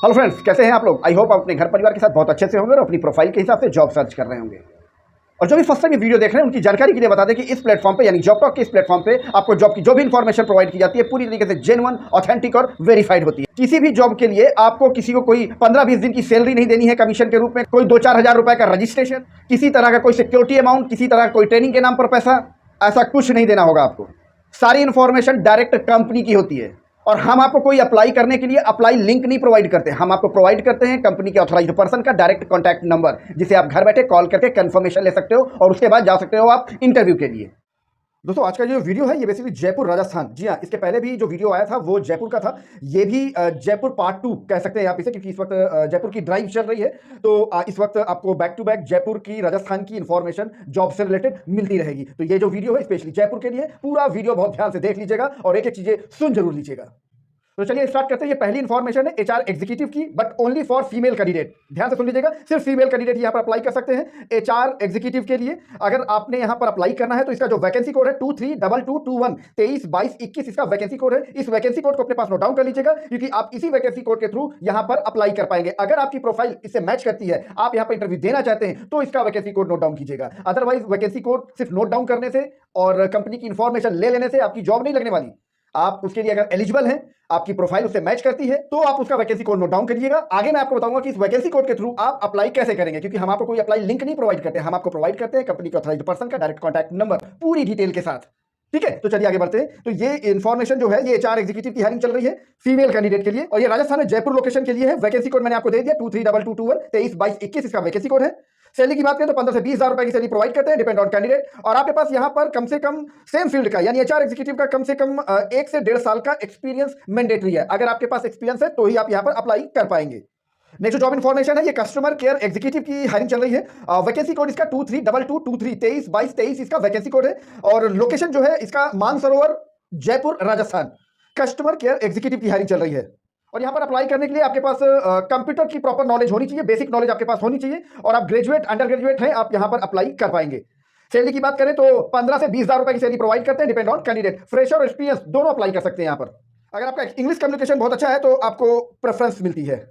Hello friends, कैसे हैं आप लोग। आई होप आप अपने घर परिवार के साथ बहुत अच्छे से होंगे और अपनी प्रोफाइल के हिसाब से जॉब सर्च कर रहे होंगे। और जो भी फर्स्ट टाइम ये वीडियो देख रहे हैं उनकी जानकारी के लिए बता दें कि इस प्लेटफॉर्म पे यानी जॉबटॉक के इस प्लेटफॉर्म पे आपको जॉब की जो भी इन्फॉर्मेशन प्रोवाइड की जाती है पूरी तरीके से जेन्युइन, ऑथेंटिक और वेरीफाइड होती है। किसी भी जॉब के लिए आपको किसी को कोई 15-20 दिन की सैलरी नहीं देनी है कमीशन के रूप में, कोई 2-4 हज़ार रुपए का रजिस्ट्रेशन, किसी तरह का कोई सिक्योरिटी अमाउंट, किसी तरह का कोई ट्रेनिंग के नाम पर पैसा, ऐसा कुछ नहीं देना होगा आपको। सारी इन्फॉर्मेशन डायरेक्ट कंपनी की होती है और हम आपको कोई अप्लाई करने के लिए अप्लाई लिंक नहीं प्रोवाइड करते। हम आपको प्रोवाइड करते हैं कंपनी के ऑथराइज्ड पर्सन का डायरेक्ट कॉन्टैक्ट नंबर, जिसे आप घर बैठे कॉल करके कंफर्मेशन ले सकते हो और उसके बाद जा सकते हो आप इंटरव्यू के लिए। दोस्तों, आज का जो वीडियो है ये बेसिकली जयपुर राजस्थान, जी हाँ, इसके पहले भी जो वीडियो आया था वो जयपुर का था। ये भी जयपुर पार्ट 2 कह सकते हैं आप इसे, क्योंकि इस वक्त जयपुर की ड्राइव चल रही है। तो इस वक्त आपको बैक टू बैक जयपुर की, राजस्थान की इन्फॉर्मेशन जॉब से रिलेटेड मिलती रहेगी। तो ये जो वीडियो है स्पेशली जयपुर के लिए, पूरा वीडियो बहुत ध्यान से देख लीजिएगा और एक एक चीजें सुन जरूर लीजिएगा। तो चलिए स्टार्ट करते हैं। ये पहली इंफॉर्मेशन है एचआर एग्जीक्यूटिव की, but only for female candidate. ध्यान से सुन लीजिएगा, सिर्फ फीमेल कैंडिडेट यहां पर अप्लाई कर सकते हैं एचआर एग्जीक्यूटिव के लिए। अगर आपने यहां पर अप्लाई करना है तो इसका जो वैकेंसी कोड है 232221 23 22 21 इसका वैकेंसी कोड है। इस वैकेंसी कोड को अपने पास नोट डाउन कर लीजिएगा, क्योंकि आप इसी वैकेंसी कोड के थ्रू यहां पर अप्लाई कर पाएंगे। अगर आपकी प्रोफाइल इससे मैच करती है, आप यहां पर इंटरव्यू देना चाहते हैं, तो इसका वैकेंसी कोड नोट डाउन कीजिएगा। अदरवाइज वैकेंसी कोड सिर्फ नोट डाउन करने से और कंपनी की इंफॉर्मेशन ले लेने से आपकी जॉब नहीं लगने वाली। आप उसके लिए अगर एलिजिबल हैं, आपकी प्रोफाइल उससे मैच करती है, तो आप उसका वैकेंसी कोड नोट डाउन करिएगा। आगे मैं आपको बताऊंगा कि इस वैकेंसी कोड के थ्रू आप अप्लाई कैसे करेंगे, क्योंकि हम आपको कोई अप्लाई लिंक नहीं प्रोवाइड करते, हम आपको प्रोवाइड करते हैं कंपनी के ऑथराइज्ड पर्सन का डायरेक्ट कॉन्टैक्ट नंबर पूरी डिटेल के साथ। ठीक है, तो चलिए आगे बढ़ते हैं। तो ये इन्फॉर्मेशन जो है ये एचआर एग्जीक्यूटिव की हायरिंग चल रही है फीमेल कैंडिडेट के लिए, और ये राजस्थान में जयपुर लोकेशन के लिए है। वैकेंसी कोड मैंने आपको दे दिया 232221 23 22 21 इसका वैकेंसी कोड है। सैलरी की बात करें तो 15 से 20 हज़ार रुपए की सैलरी प्रोवाइड करते हैं, डिपेंड ऑन कैंडिडेट। और आपके पास यहां पर कम से कम सेम फील्ड का यानी एचआर एग्जीक्यूटिव का कम से कम 1 से 1.5 साल का एक्सपीरियंस मैंडेटरी है। अगर आपके पास एक्सपीरियंस है तो ही आप यहां पर अप्लाई कर पाएंगे। नेक्स्ट जॉब इन्फॉर्मेशन है, ये कस्टमर केयर एग्जीक्यूटिव की हायरिंग चल रही है। वैकेंसी कोड इसका 232223 23 22 23 इसका वैकेंसी कोड है। और लोकेशन जो है इसका Mansarovar, Jaipur, Rajasthan. Customer care executive की हायरिंग चल रही है। और यहां पर अप्लाई करने के लिए आपके पास कंप्यूटर की प्रॉपर नॉलेज होनी चाहिए, बेसिक नॉलेज आपके पास होनी चाहिए, और आप ग्रेजुएट, अंडर ग्रेजुएट हैं, आप यहां पर अप्लाई कर पाएंगे। सैलरी की बात करें तो 15 से 20 हज़ार रुपए की सैलरी प्रोवाइड करते हैं, डिपेंड ऑन कैंडिडेट। फ्रेशर और एक्सपीरियंस दोनों अप्लाई कर सकते हैं यहां पर। अगर आपका इंग्लिश कम्युनिकेशन बहुत अच्छा है तो आपको प्रेफरेंस मिलती है।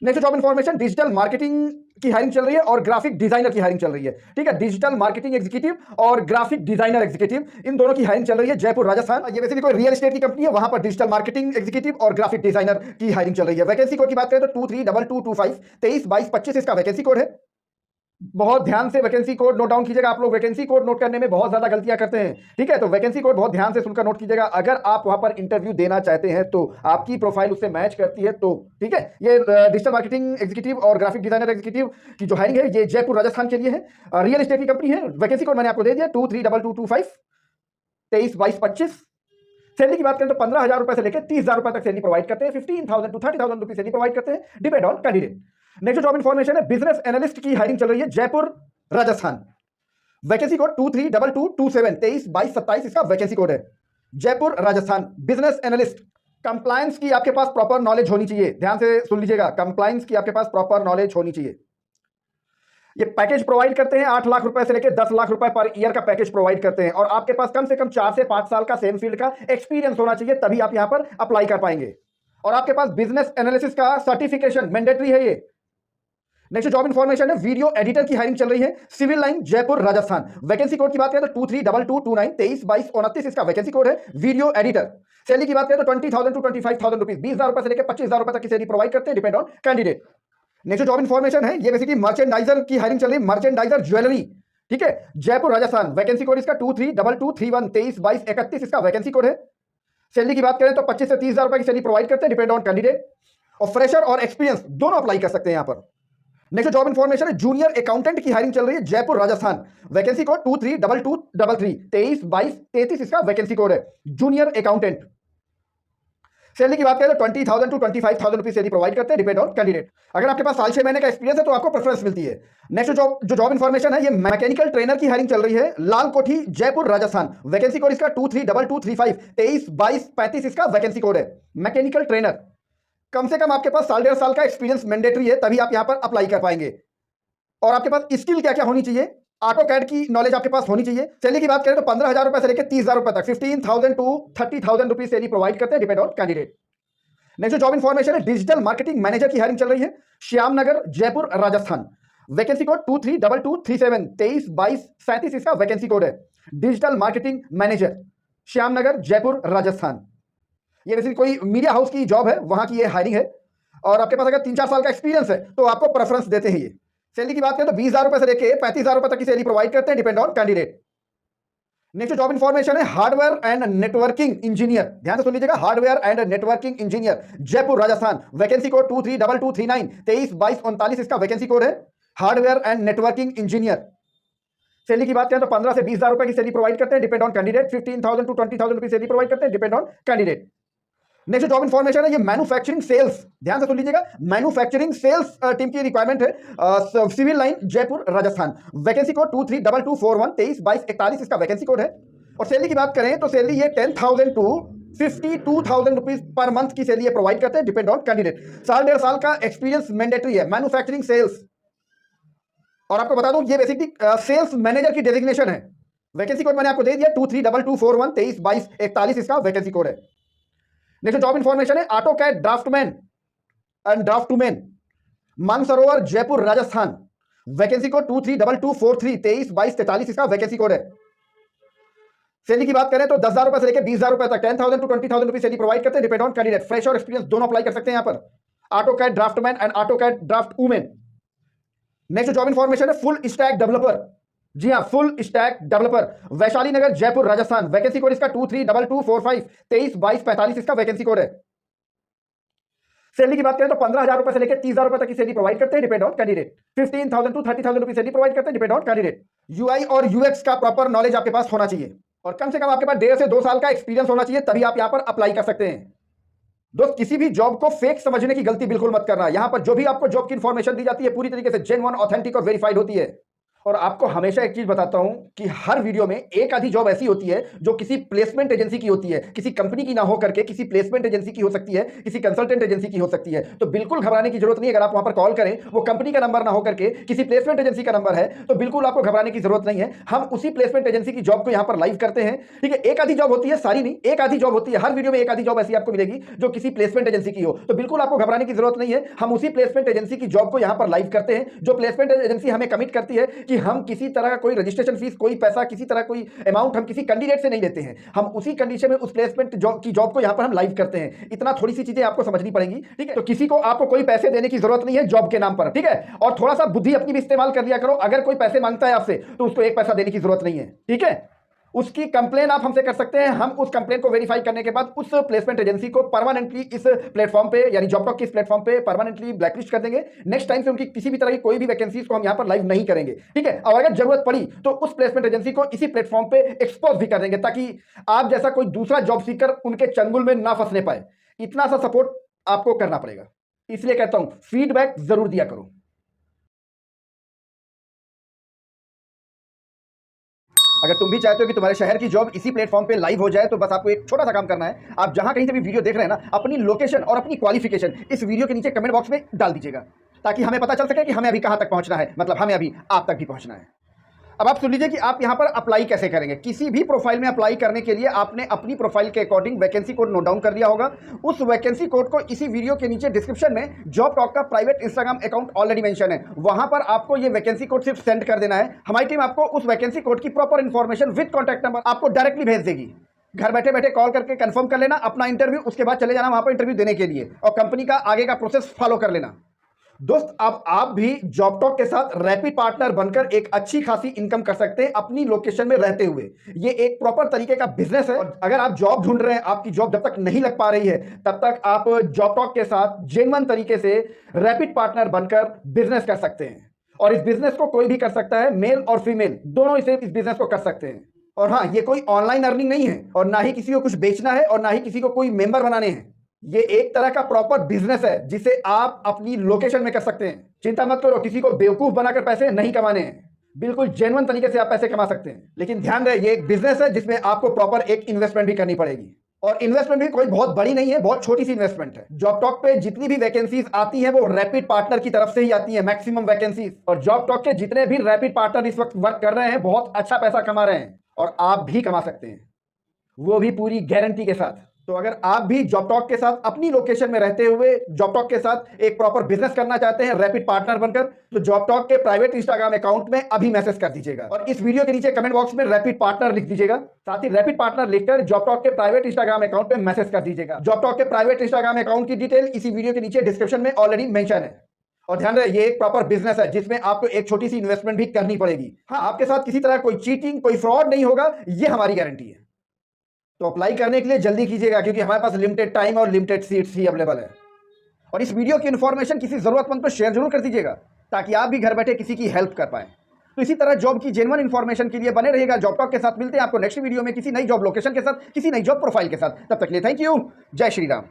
Next job information, digital marketing की हायरिंग चल रही है और ग्राफिक डिजाइनर की हायरिंग चल रही है। ठीक है, डिजिटल मार्केटिंग एग्जीक्यूटिव और ग्राफिक डिजाइनर एग्जीक्यूटिव, इन दोनों की हायरिंग चल रही है जयपुर, राजस्थान। ये वैसे भी कोई रियल एस्टेट की कंपनी है, वहां पर डिजिटल मार्केटिंग एग्जीक्यूटिव और ग्राफिक डिजाइनर की हायरिंग चल रही है। वैकेंसी कोड की बात करें तो 232225 23 22 25 इसका वैकेंसी कोड है। बहुत ध्यान से वैकेंसी कोड नोट डाउन कीजिएगा। आप लोग वैकेंसी कोड नोट करने में बहुत ज्यादा गलतियां करते हैं। ठीक है, तो वैकेंसी कोड बहुत ध्यान से सुनकर नोट कीजिएगा। अगर आप वहां पर इंटरव्यू देना चाहते हैं तो आपकी प्रोफाइल उससे मैच करती है तो ठीक है। ये डिजिटल मार्केटिंग एग्जीक्यूटिव और ग्राफिक डिजाइनर एग्जीक्यूटिव की जो हायरिंग है ये जयपुर, राजस्थान के लिए है। रियल एस्टेट की कंपनी है। वैकेंसी कोड मैंने आपको दे दिया 232225 23 22 25। सैलरी की बात करें तो 15 हज़ार रुपए से लेकर 30 हज़ार रुपए तक सैलरी प्रोवाइड करते हैं। 15,000 to 30,000 रुपीज सैलरी प्रोवाइड करते हैं, depend on candidate. Next job information है, बिजनेस एनालिस्ट की हायरिंग चल रही है जयपुर, राजस्थान। वैकेंसी कोड 232227 23 22 27 इसका वैकेंसी कोड है। Jaipur, Rajasthan, business analyst. Compliance की आपके पास प्रॉपर नॉलेज होनी चाहिए। ध्यान से सुन लीजिएगा, कंप्लायंस की आपके पास प्रॉपर नॉलेज होनी चाहिए। ये पैकेज प्रोवाइड करते हैं 8 लाख रुपए से लेकर 10 लाख रुपए पर ईयर का पैकेज प्रोवाइड करते हैं, और आपके पास कम से कम 4 से 5 साल का सेम फील्ड का एक्सपीरियंस होना चाहिए, तभी आप यहां पर अप्लाई कर पाएंगे। और आपके पास बिजनेस एनालिसिस का सर्टिफिकेशन मैंडेटरी है ये। नेक्स्ट जॉब इन्फॉर्मेशन है, वीडियो एडिटर की हायरिंग चल रही है civil line, Jaipur, Rajasthan. Vacancy code की बात करें तो 232229 23 22 29 इसका वैकेंसी कोड है, वीडियो एडिटर। सैलरी की बात करें तो 20,000 to 25,000 रुपीज, 20 हज़ार रुपए से लेकर 25 हज़ार रुपए तक की सैलरी प्रोवाइड करते हैं, depend on candidate. Next job information है, ये बेसिकली मर्चेंडाइजर की हायरिंग चल रही है, मर्चेंडाइजर ज्वेलरी। ठीक है, जयपुर, राजस्थान। वैकेंसी कोड इसका 232231 23 22 31 इसका वैकेंसी कोड है। सैलरी की बात करें तो 25 से 30 हज़ार रुपए की सैलरी प्रोवाइड करते हैं, डिपेंड ऑन कैंडिडेट। और फ्रेशर और एक्सपीरियंस दोनों अप्लाई कर सकते हैं यहां पर। नेक्स्ट जॉब इन्फॉर्मेशन है, जूनियर अकाउंटेंट की हायरिंग चल रही है जयपुर, राजस्थान। वैकेंसी कोड 232233 23 22 33 इसका वैकेंसी कोड है, जूनियर अकाउंटेंट। सैलरी की बात करें तो 20,000 to 25,000 रुपीज सैलरी प्रोवाइड करते हैं, डिपेंड ऑन कैंडिडेट। अगर आपके पास साल 6 महीने का एक्सपीरियंस है तो आपको प्रेफरेंस मिलती है। नेक्स्ट जॉब इन्फॉर्मेशन है, ये मैकेनिकल ट्रेनर की हायरिंग चल रही है लाल कोठी, जयपुर, राजस्थान। वैकेंसी कोड इसका 232235 23 22 35 इसका वैकेंसी कोड है, मैकेनिकल ट्रेनर। कम से कम आपके पास 1.5 साल का एक्सपीरियंस मैंडेटरी है, तभी आप यहां पर अप्लाई कर पाएंगे। और आपके पास स्किल क्या क्या होनी चाहिए, ऑटो कैड की नॉलेज आपके पास होनी चाहिए। सैलरी की बात करें तो 15 हज़ार रुपए से लेकर 30 हज़ार रुपए तक, 15,000 to 30,000 रुपीज सैलरी प्रोवाइड करते हैं, depend on candidate. Next job information है, डिजिटल मार्केटिंग मैनेजर की हायरिंग चल रही है, श्यामनगर जयपुर राजस्थान। वैकेंसी कोड 232237, 232237 इसका वैकेंसी कोड है। Digital marketing manager Shyamnagar Jaipur Rajasthan. ये वैसे कोई मीडिया हाउस की जॉब है, वहां की ये हायरिंग है। और आपके पास अगर 3-4 साल का एक्सपीरियंस है तो आपको प्रेफरेंस देते हैं। ये सैलरी की बात करें तो 20,000 रुपए से लेकर 35,000 रुपए तक की सैलरी प्रोवाइड करते हैं, depend on candidate. Next job information है, हार्डवेयर एंड नेटवर्किंग इंजीनियर। ध्यान से सुन लीजिएगा, hardware and networking engineer Jaipur Rajasthan. Vacancy code 232239, 232239 इसका वैकेंसी कोड है। Hardware and networking engineer. Salary की बात करें तो 15 से 20,000 रुपए की सैलरी प्रोवाइड करते हैं, डिपेंड ऑन कैंडिडेट। 15,000 to 20,000 रुपए सैलरी प्रोवाइड करते हैं, depend on candidate. Next job information है, ये मैन्युफैक्चरिंग सेल्स। ध्यान से सुन लीजिएगा, मैन्युफैक्चरिंग सेल्स टीम की रिक्वायरमेंट है, civil line Jaipur Rajasthan. Vacancy code 232241, 232241 इसका वैकेंसी कोड है। और सैलरी की बात करें तो सैलरी ये 10,000 to 52,000 रुपीज पर मंथ की सैलरी प्रोवाइड करते हैं, डिपेंड ऑन कैंडिडेट। 1.5 साल का एक्सपीरियंस मैंडेटरी है, मैन्युफैक्चरिंग सेल्स। और आपको बता दूं ये बेसिकली सेल्स मैनेजर की डेजिग्नेशन है। वैकेंसी कोड मैंने आपको दे दिया 232241, 232241 इसका वैकेंसी कोड है। नेक्स्ट जॉब इन्फॉर्मेशन है, AutoCAD draftsman and draftsman, Mansarovar Jaipur Rajasthan. Vacancy code 232243, 232243 इसका वैकेंसी कोड है। सैलरी की बात करें तो 10,000 रुपए से लेकर 20,000 रुपए तक, 10,000 to 20,000 रुपए सैलरी प्रोवाइड करते हैं, डिपेंड ऑन कैंडिडेट। फ्रेश और एक्सपीरियंस दोनों अप्लाई कर सकते हैं यहां पर, AutoCAD draftsman and AutoCAD draft women. Next job information है, फुल स्टैक डेवलपर। जी हां, full stack developer, Vaishali Nagar Jaipur Rajasthan. Vacancy code इसका 232245, 232245 इसका वैकेंसी कोड है। सैलरी की बात करें तो 15,000 रुपए से लेकर 30,000 रुपए तक की सैलरी प्रोवाइड करते हैं, डिपेंड ऑन कैंडिडेट। 15,000 to 30,000 रुपए सैलरी प्रोवाइड करते हैं, डिपेंड ऑन कैंडिडेट। यूआई और यूएक्स का प्रॉपर नॉलेज आपके पास होना चाहिए और कम से कम आपके पास 1.5 से 2 साल का एक्सपीरियंस होना चाहिए, तभी आप यहां पर अप्लाई कर सकते हैं। दोस्त, किसी भी जॉब को फेक समझने की गलती बिल्कुल मत करना। यहां पर जो भी आपको जॉब की इंफॉर्मेशन दी जाती है पूरी तरीके से जेन्युइन, ऑथेंटिक और वेरीफाइड होती है। और आपको हमेशा एक चीज बताता हूं कि हर वीडियो में एक आधी जॉब ऐसी होती है जो किसी प्लेसमेंट एजेंसी की होती है, किसी कंपनी की ना हो करके किसी प्लेसमेंट एजेंसी की हो सकती है, किसी कंसल्टेंट एजेंसी की हो सकती है। तो बिल्कुल घबराने की जरूरत नहीं है। अगर आप वहां पर कॉल करें, वो कंपनी का नंबर ना हो करके किसी प्लेसमेंट एजेंसी का नंबर है, तो बिल्कुल आपको घबराने की जरूरत नहीं है। हम उसी प्लेसमेंट एजेंसी की जॉब को यहां पर लाइव करते हैं, ठीक है। एक आधी जॉब होती है, सारी नहीं, एक आधी जॉब होती है। हर वीडियो में एक आधी जॉब ऐसी आपको मिलेगी जो किसी प्लेसमेंट एजेंसी की हो, तो बिल्कुल आपको घबराने की जरूरत नहीं है। हम उसी प्लेसमेंट एजेंसी की जॉब को यहां पर लाइव करते हैं, जो प्लेसमेंट एजेंसी हमें कमिट करती है कि हम किसी तरह कोई रजिस्ट्रेशन फीस, कोई पैसा, किसी तरह कोई अमाउंट हम किसी कैंडिडेट से नहीं लेते हैं। हम उसी कंडीशन में उस प्लेसमेंट की जॉब को यहां पर हम लाइव करते हैं। इतना थोड़ी सी चीजें आपको समझनी पड़ेंगी, ठीक है। तो किसी को आपको कोई पैसे देने की जरूरत नहीं है जॉब के नाम पर, ठीक है। और थोड़ा सा बुद्धि अपनी भी इस्तेमाल कर लिया करो। अगर कोई पैसे मांगता है आपसे तो उसको एक पैसा देने की जरूरत नहीं है, ठीक है। उसकी कंप्लेन आप हमसे कर सकते हैं। हम उस कंप्लेन को वेरीफाई करने के बाद उस प्लेसमेंट एजेंसी को परमानेंटली इस प्लेटफॉर्म पे, यानी जॉबटॉक के इस प्लेटफॉर्म पे परमानेंटली ब्लैकलिस्ट कर देंगे। नेक्स्ट टाइम से उनकी किसी भी तरह की कोई भी वैकेंसीज को हम यहां पर लाइव नहीं करेंगे, ठीक है। और अगर जरूरत पड़ी तो उस प्लेसमेंट एजेंसी को इसी प्लेटफॉर्म पे एक्सपोज भी कर देंगे, ताकि आप जैसा कोई दूसरा जॉब सीकर उनके चंगुल में ना फंसने पाए। इतना सा सपोर्ट आपको करना पड़ेगा। इसलिए कहता हूं, फीडबैक जरूर दिया करो। अगर तुम भी चाहते हो कि तुम्हारे शहर की जॉब इसी प्लेटफॉर्म पे लाइव हो जाए, तो बस आपको एक छोटा सा काम करना है। आप जहां कहीं से भी वीडियो देख रहे हैं ना, अपनी लोकेशन और अपनी क्वालिफिकेशन इस वीडियो के नीचे कमेंट बॉक्स में डाल दीजिएगा, ताकि हमें पता चल सके कि हमें अभी कहां तक पहुंचना है, मतलब हमें अभी आप तक भी पहुंचना है। अब आप सुन लीजिए कि आप यहां पर अप्लाई कैसे करेंगे। किसी भी प्रोफाइल में अप्लाई करने के लिए आपने अपनी प्रोफाइल के according vacancy code note down कर लिया होगा। उस वैकेंसी कोड को इसी वीडियो के नीचे डिस्क्रिप्शन में जॉबटॉक का private Instagram account already mention है, वहां पर आपको ये वैकेंसी कोड सिर्फ सेंड कर देना है। हमारी टीम आपको उस वैकेंसी कोड की proper information with contact number आपको डायरेक्टली भेज देगी। घर बैठे बैठे कॉल करके कंफर्म कर लेना अपना इंटरव्यू, उसके बाद चले जाना वहां पर इंटरव्यू देने के लिए और कंपनी का आगे का प्रोसेस फॉलो कर लेना। दोस्त, अब आप भी जॉबटॉक के साथ रैपिड पार्टनर बनकर एक अच्छी खासी इनकम कर सकते हैं अपनी लोकेशन में रहते हुए। ये एक प्रॉपर तरीके का बिजनेस है। और अगर आप जॉब ढूंढ रहे हैं, आपकी जॉब जब तक नहीं लग पा रही है, तब तक आप जॉबटॉक के साथ जेन्युइन तरीके से रैपिड पार्टनर बनकर बिजनेस कर सकते हैं। और इस बिजनेस को कोई भी कर सकता है, मेल और फीमेल दोनों इस बिजनेस को कर सकते हैं। और हाँ, ये कोई ऑनलाइन अर्निंग नहीं है और ना ही किसी को कुछ बेचना है और ना ही किसी को कोई मेंबर बनाने हैं। ये एक तरह का प्रॉपर बिजनेस है जिसे आप अपनी लोकेशन में कर सकते हैं। चिंता मत करो, किसी को बेवकूफ बनाकर पैसे नहीं कमाने हैं। बिल्कुल जेन्युइन तरीके से आप पैसे कमा सकते हैं। लेकिन ध्यान रहे, ये एक बिजनेस है जिसमें आपको प्रॉपर एक इन्वेस्टमेंट भी करनी पड़ेगी। और इन्वेस्टमेंट भी कोई बहुत बड़ी नहीं है, बहुत छोटी सी इन्वेस्टमेंट है। जॉबटॉक पे जितनी भी वैकेंसीज आती हैं वो रैपिड पार्टनर की तरफ से ही आती है, मैक्सिमम वैकेंसीज। और जॉबटॉक के जितने भी रैपिड पार्टनर इस वक्त वर्क कर रहे हैं बहुत अच्छा पैसा कमा रहे हैं और आप भी कमा सकते हैं, वो भी पूरी गारंटी के साथ। तो अगर आप भी जॉबटॉक के साथ अपनी लोकेशन में रहते हुए जॉबटॉक के साथ एक प्रॉपर बिजनेस करना चाहते हैं रैपिड पार्टनर बनकर, तो जॉबटॉक के प्राइवेट इंस्टाग्राम अकाउंट में अभी मैसेज कर दीजिएगा और इस वीडियो के नीचे कमेंट बॉक्स में रैपिड पार्टनर लिख दीजिएगा। साथ ही रैपिड पार्टनर लिखकर जॉबटॉक के प्राइवेट इंस्टाग्राम अकाउंट में मैसेज कर दीजिएगा। जॉबटॉक के प्राइवेट इंस्टाग्राम अकाउंट की डिटेल इसी वीडियो के नीचे डिस्क्रिप्शन में ऑलरेडी मेंशन है। और ध्यान रहे, ये एक प्रॉपर बिजनेस है जिसमें आपको एक छोटी सी इन्वेस्टमेंट भी करनी पड़ेगी। हाँ, आपके साथ किसी तरह कोई चीटिंग, कोई फ्रॉड नहीं होगा, ये हमारी गारंटी है। तो अप्लाई करने के लिए जल्दी कीजिएगा क्योंकि हमारे पास लिमिटेड टाइम और लिमिटेड सीट्स ही अवेलेबल है। और इस वीडियो की इन्फॉर्मेशन किसी जरूरतमंद को शेयर जरूर कर दीजिएगा ताकि आप भी घर बैठे किसी की हेल्प कर पाए। तो इसी तरह जॉब की जेन्युइन इन्फॉर्मेशन के लिए बने रहिएगा जॉबटॉक के साथ। मिलते हैं आपको नेक्स्ट वीडियो में किसी नई जॉब लोकेशन के साथ, किसी नई जॉब प्रोफाइल के साथ। तब तक के लिए थैंक यू। जय श्री राम।